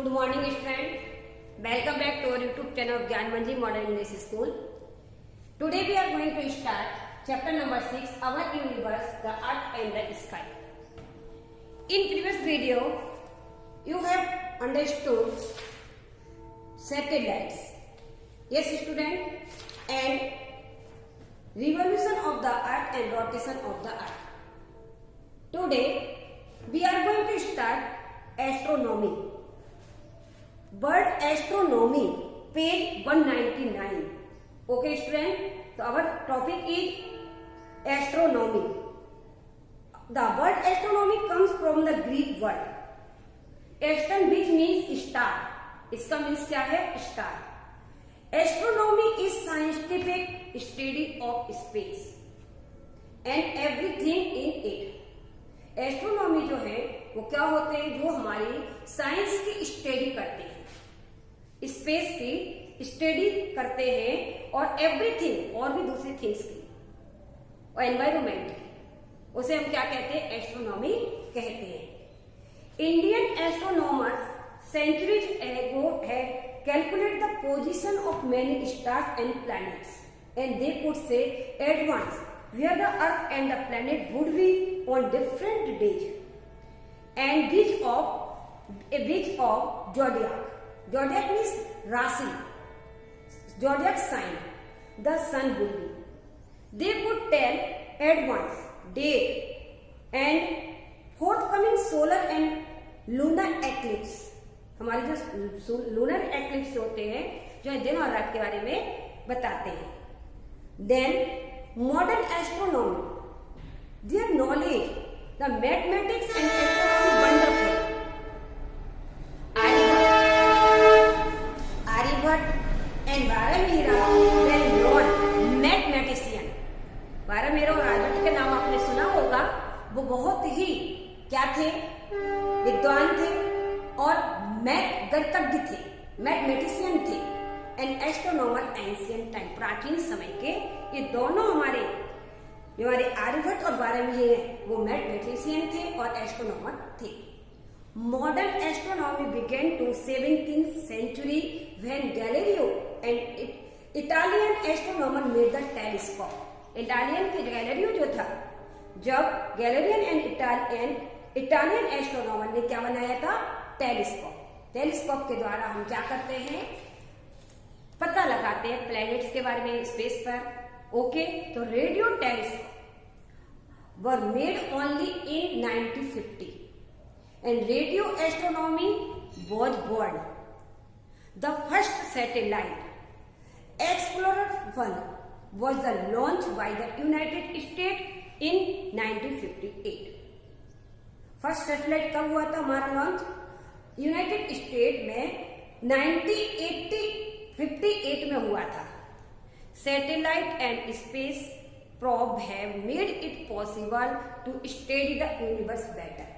Good morning students. Welcome back to our YouTube channel of Gyan Manji Model English School. Today we are going to start chapter number 6, Our Universe, the Earth and the Sky. In previous video, you have understood satellites. Yes student, and revolution of the Earth and rotation of the Earth. Today we are going to start astronomy. Bird astronomy, page 199. Okay student, so our topic is astronomy. The word astronomy comes from the Greek word astron, which means star. इसका means क्या है? Star. Astronomy is scientific study of space and everything in it. Astronomy जो है वो क्या होते हैं? जो हमारी साइंस की स्टडी करते हैं, स्पेस की स्टडी करते हैं और एवरीथिंग और भी दूसरी थिंग्स की और एनवायरमेंट की, उसे हम क्या कहते हैं? एस्ट्रोनॉमी कहते हैं. Indian astronomers centuries ago had calculated the position of many stars and planets, and they could say at once where the earth and the planet would be on different days and which of zodiac means rasi, zodiac sign the sun would be. They could tell at once date and forthcoming solar and lunar eclipse. हमारे जो lunar eclipse होते हैं जो दिन और रात के बारे में बताते हैं. Then modern astronomy, their knowledge the mathematics and astronomy wonderful. Aryabhatta and Varahamihira well known mathematician. Varahamihira और आर्यभट्ट के नाम आपने सुना होगा. वो बहुत ही क्या थे? विद्वान थे और गणितज्ञ थे, मैथमेटिशियन थे. एंड एस्ट्रोनॉमर एंशिएंट टाइम, प्राचीन समय के ये दोनों हमारे आर्यभट्ट और बारहमीरा हैं, वो मैथमेटिशियन थे और एस्ट्रोनॉमर थे. Modern astronomy began to 17th century when Galileo and Italian astronomer made the telescope. Italian के गैलीलियो जो था, जब गैलीलियन एंड इटालियन एस्ट्रोनॉमर ने क्या बनाया था? टेलीस्कोप. टेलीस्कोप के द्वारा हम क्या करते हैं? पता लगाते हैं प्लैनेट्स के बारे में स्पेस पर. ओके, तो radio telescope were made only in 1950 and radio astronomy was born. The first satellite explorer 1 was the launch by the United State in 1958. First satellite कब हुआ था हमारा लॉन्च? यूनाइटेड स्टेट में 1958 में हुआ था. Satellite and space probe have made it possible to study the universe better.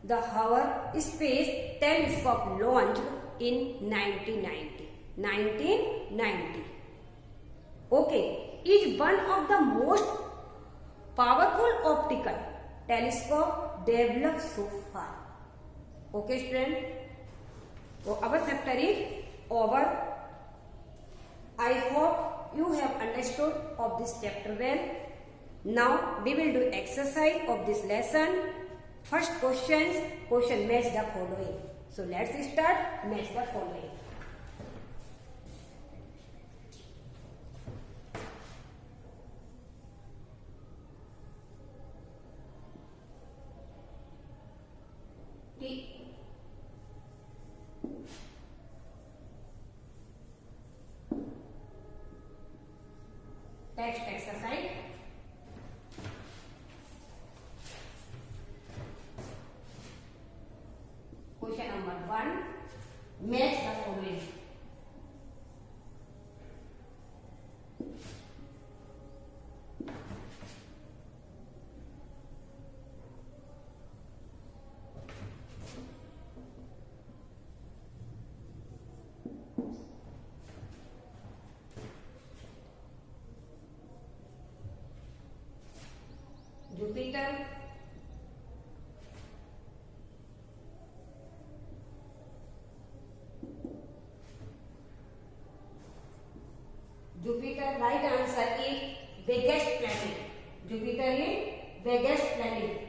The Hubble space telescope launched in 1990. Okay, is one of the most powerful optical telescope developed so far. Okay student, so our chapter is over. I hope you have understood of this chapter well. Now we will do exercise of this lesson. First question match the following. So let's start. Match the following. Text exercise. Question number 1. Match the following. Jupiter, Jupiter. Right answer is biggest planet. Jupiter is biggest planet.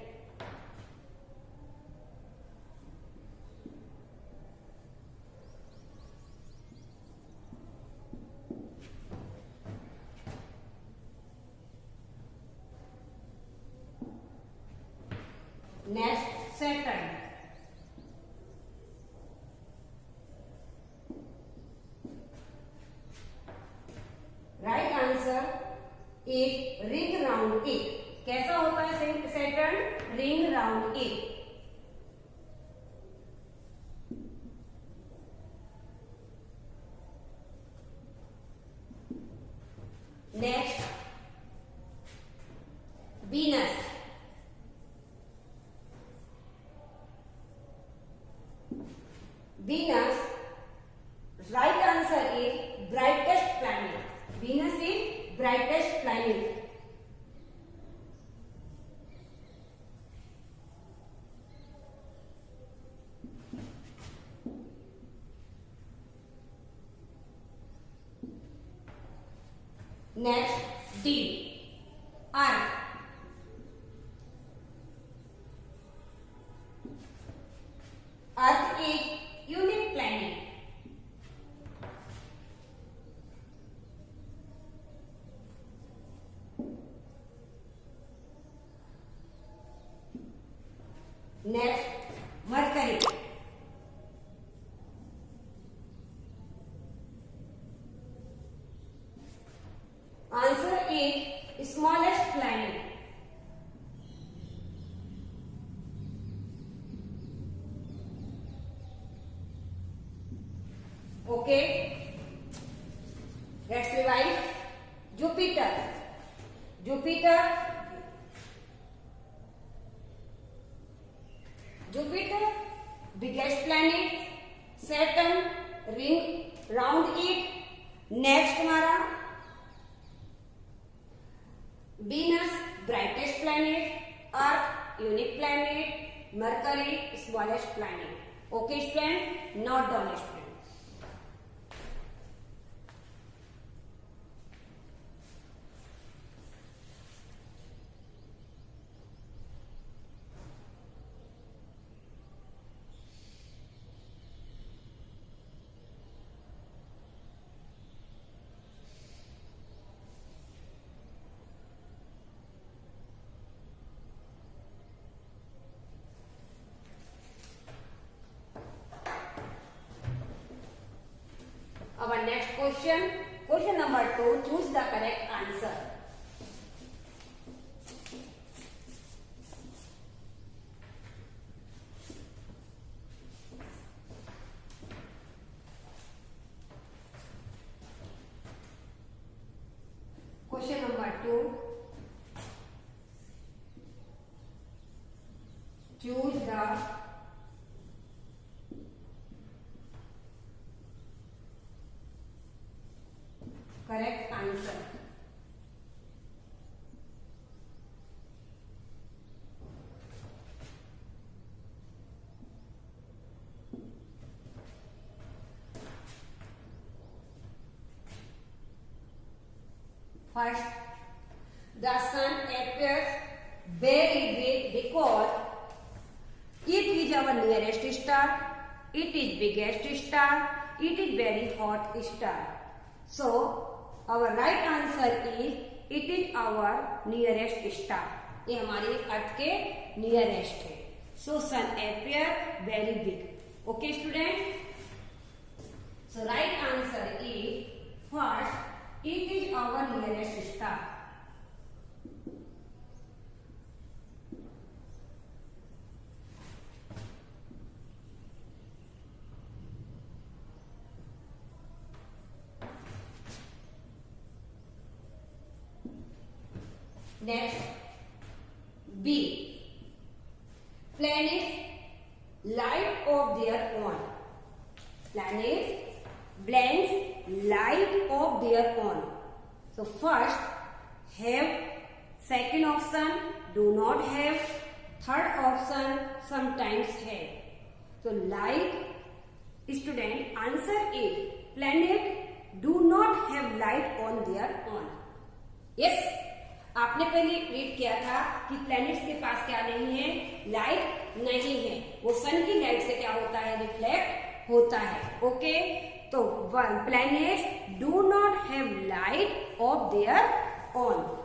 Next, Saturn. Right answer is ring round it. कैसा होता है Saturn? Ring round it. Next, Venus. Venus, right answer is brightest planet. Venus is brightest planet. Next, D. Earth. Earth is unique planet. Next, Mercury. Answer is smallest planet. Okay, let's revise. Jupiter. Jupiter, biggest planet. Saturn, ring round it. Next हमारा Venus, brightest planet. Earth, unique planet. Mercury, smallest planet. Okay, student, not down student. Our next question number 2, choose the correct answer. Question number 2, choose the correct answer. First, the sun appears very big because it is our nearest star, it is biggest star, it is very hot star. So, our right answer is it is our nearest star. ये हमारे अर्थ के nearest है. So sun appear very big. Okay, student. So right answer is first it is our nearest star. Next, B. Planets light of their own. Planets blanks light of their own. So first have, second option do not have, third option sometimes have. So light, student, answer is planet do not have light on their on. Yes, आपने पहले read किया था कि planets के पास क्या नहीं है, light नहीं है, वो सन की लाइट से क्या होता है, रिफ्लेक्ट होता है। ओके, तो planets do not have light of their on.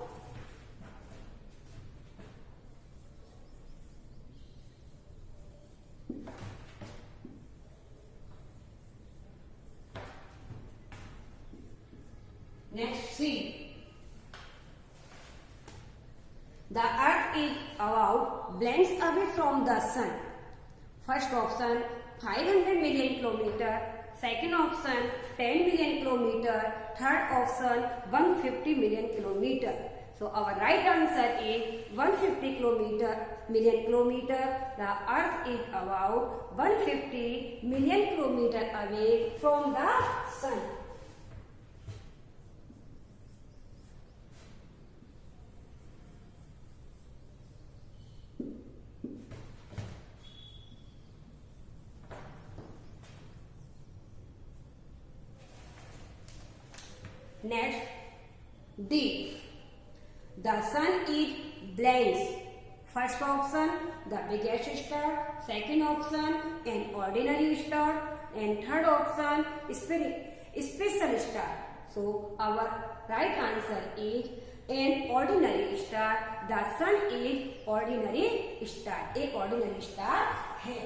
Next, see. The earth is about blends away from the sun. First option 500 million kilometer, second option 10 million kilometer, third option 150 million kilometer. So our right answer is 150 million kilometer. The earth is about 150 million kilometer away from the sun. Next, D. The sun is blends. First option, the biggest star. Second option, an ordinary star. And third option, special star. So our right answer is an ordinary star. The sun is ordinary star. एक ordinary star है।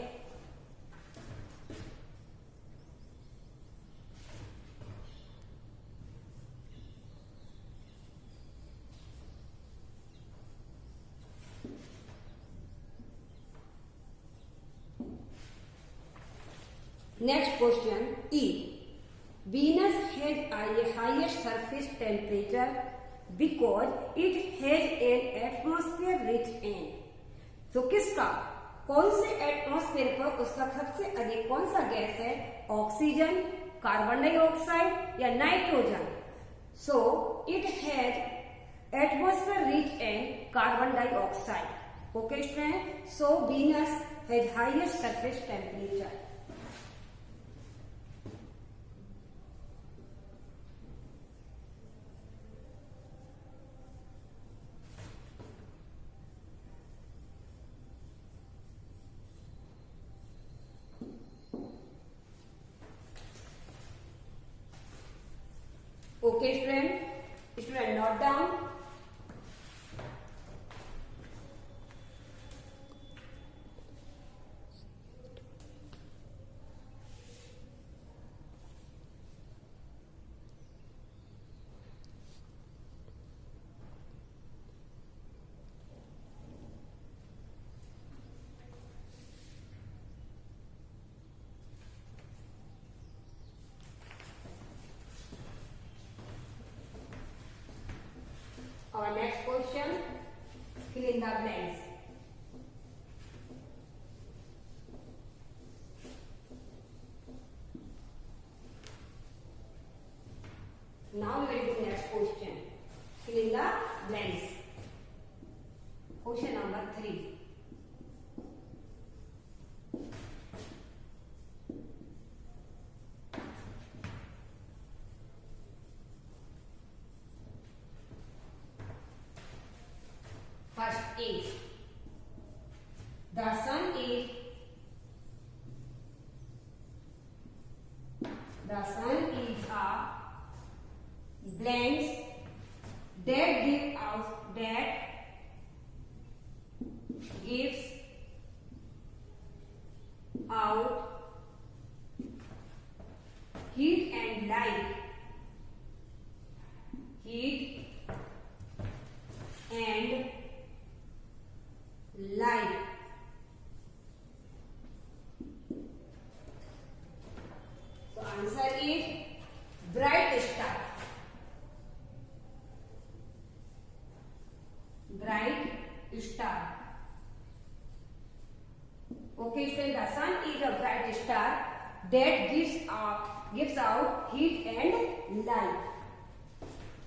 Next question, E. Venus has a highest surface temperature because it has an atmosphere rich in. तो किसका, कौन से atmosphere पर उसका सबसे अधिक कौन सा गैस है, ऑक्सीजन, कार्बन डाइऑक्साइड या nitrogen. So it has atmosphere rich in carbon dioxide. Okay student, so Venus has highest surface temperature. Okay, student, note down. Our next question, fill in the blanks. Now we will do next question, fill in the blanks. Question number 3. First is, the sun is a blends that gives out heat and light. Heat and light. So answer is bright star. Bright star. Okay, so the sun is a bright star that gives out heat and light.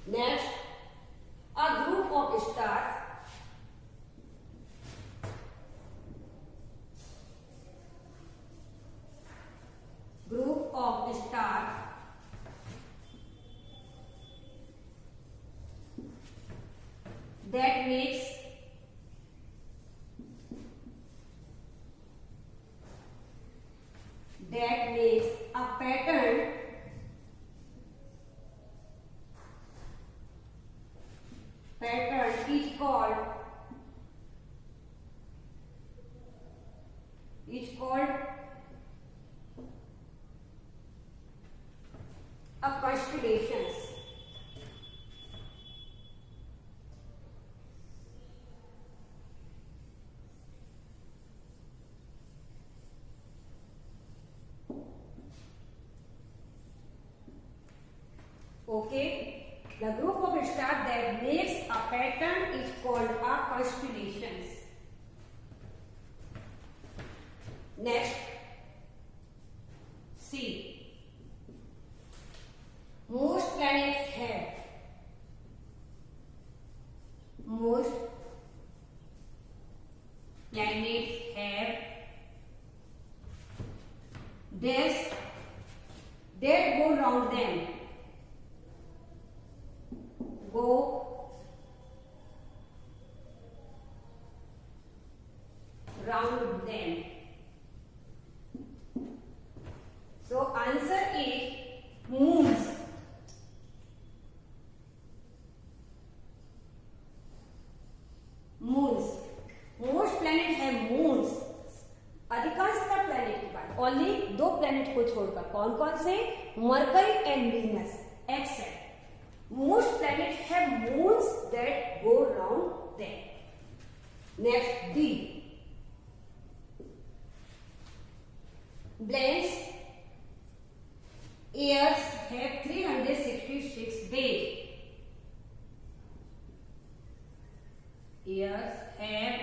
Next, a group of stars that makes a pattern is called a constellations. Okay, the group of stars that makes a pattern is called a constellations. Next, C. Most planets have days that go round them. Go round them. So answer is moons. Most planets have moons. अधिकांशतः planet की बात, only 2 planet को छोड़कर. कौन कौन से? Mercury and Venus. Except most planets have moons that go round them. Next, D. Blanks years have 366 days. Years have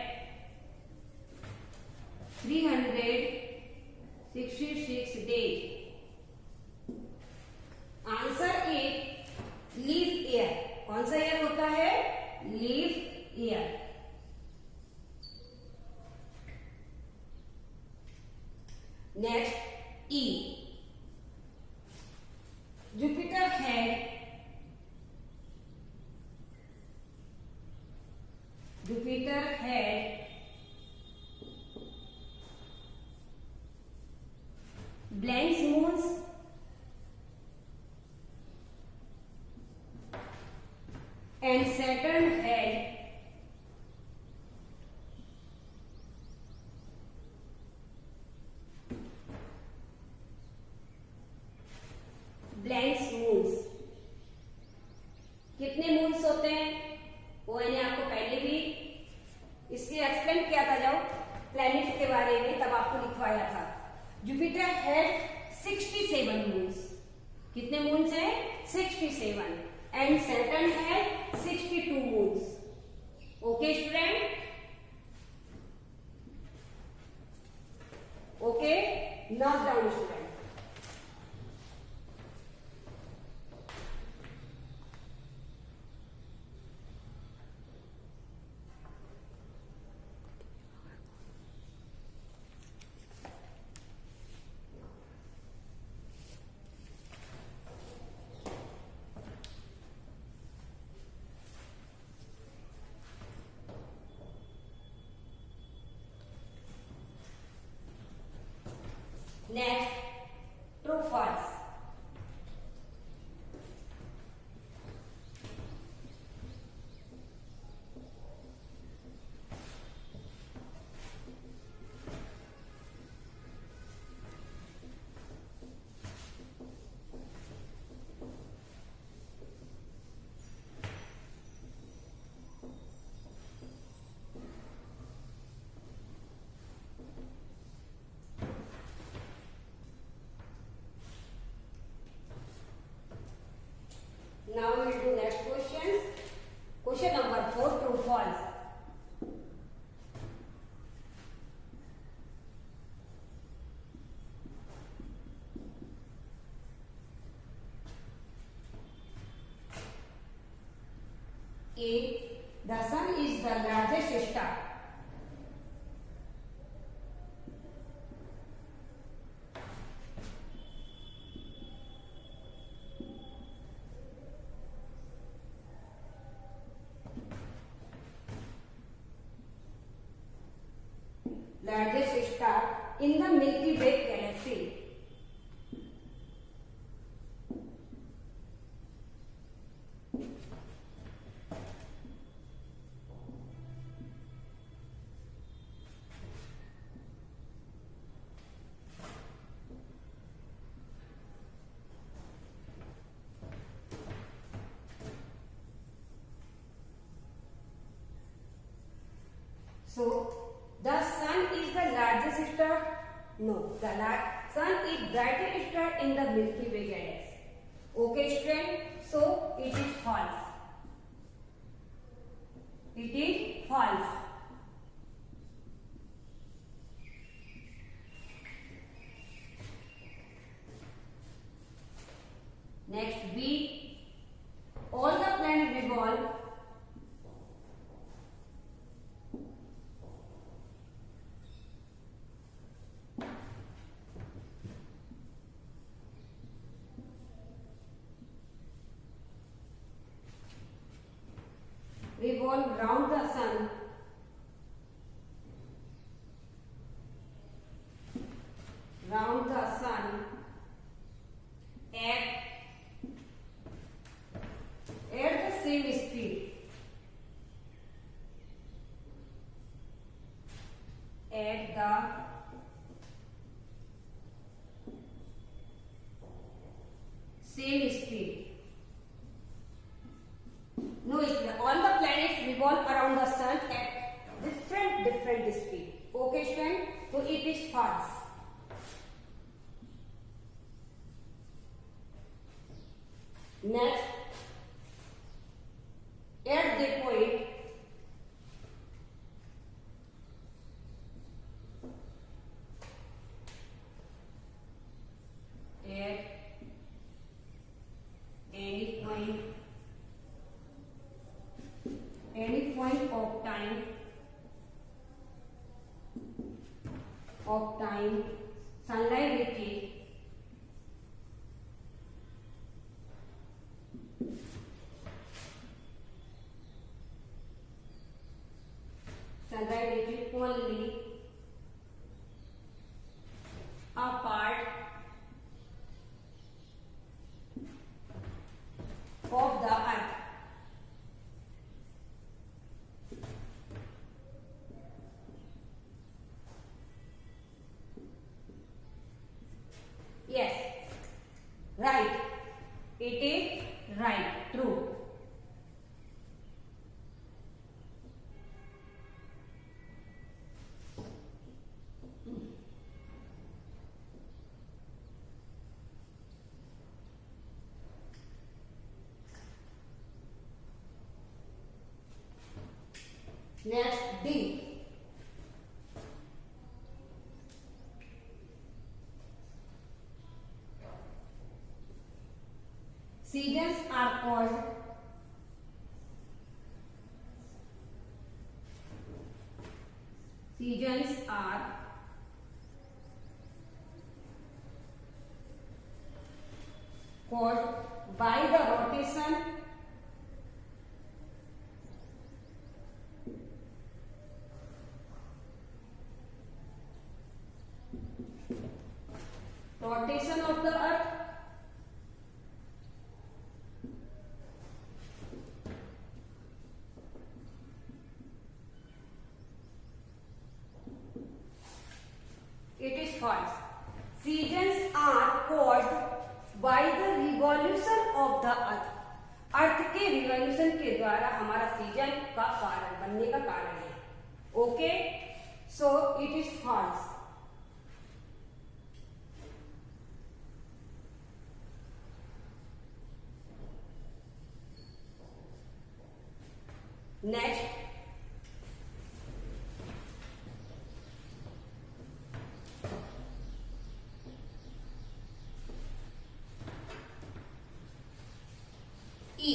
366 days. Answer is leaf year. कौन सा ईयर होता है? Leaf year. Next, E. Jupiter had blank moons and Saturn had blank moons. कितने moons होते हैं वो मैंने आपको पहले भी इसके एक्सप्लेन किया था जब प्लैनेट्स के बारे में, तब आपको लिखवाया था. Jupiter had 67 moons. कितने मून्स हैं? 67. And Saturn had 62 moons. Okay, student? Okay? Note down, student. Next, true false. Now we will do next question. Question number 4, true false. A. The sun is the largest star. largest star in the Milky Way galaxy. So, the sun is the largest star? No, the sun is brightest star in the Milky Way galaxy. Okay, student? So, it is false. It is false. Next, B. All the planets revolve round the sun at the same speed. At the same speed. No, all the planets revolve around the sun at different speed. Okay, student? So it is false. Next, at the point at any point of time, sunlight reaches only a part of the earth. Yes, right. It is right, true. Next, D. Seasons are caused by the rotation of the earth. It is false. Seasons are caused by the revolution of the earth. अर्थ के revolution के द्वारा हमारा season का कारण बनने का कारण है. Okay, so it is false. Next, E.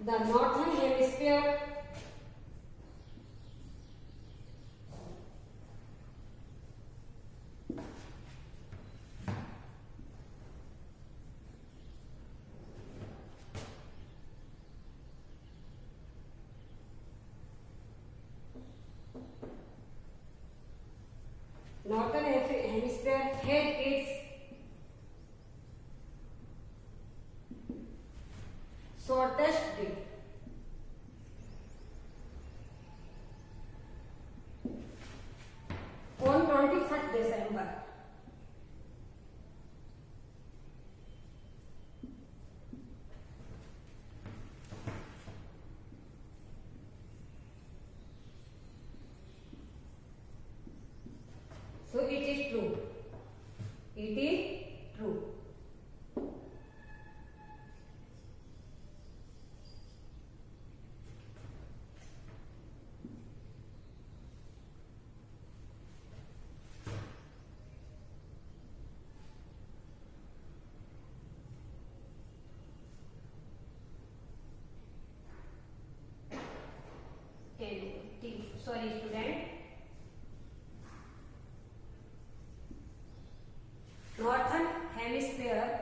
The northern hemisphere shortest day. On 21st December. So it is true. It is true. Sorry, student. Northern Hemisphere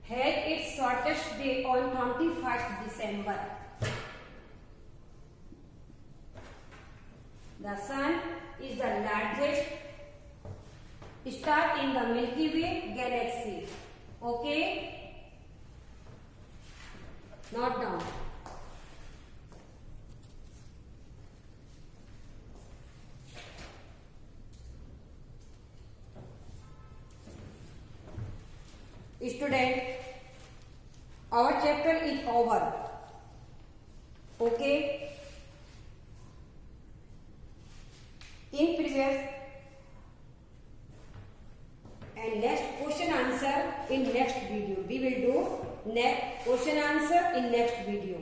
had its shortest day on 21st December. The Sun is the largest star in the Milky Way galaxy. Okay? Note down. Student, our chapter is over. Okay? In previous and next question answer in next video. We will do next question answer in next video.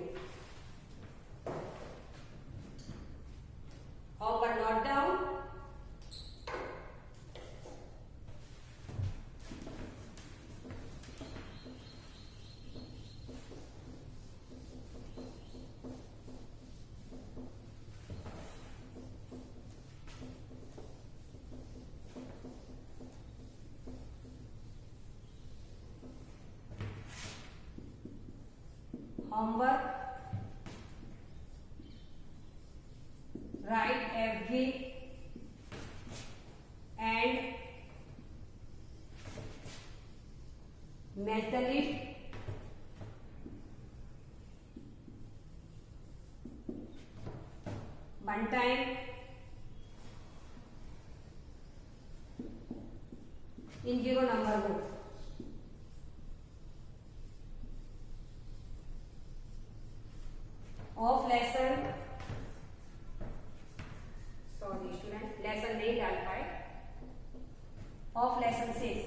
Homework note down. Homework. Write every and metallist one time in 0 number book. Of lesson, sorry student, lesson नहीं डाल पाए. Of lesson 6.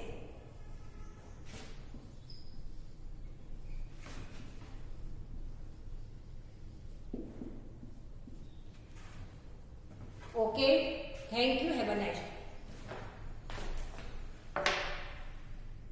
Okay, thank you, have a nice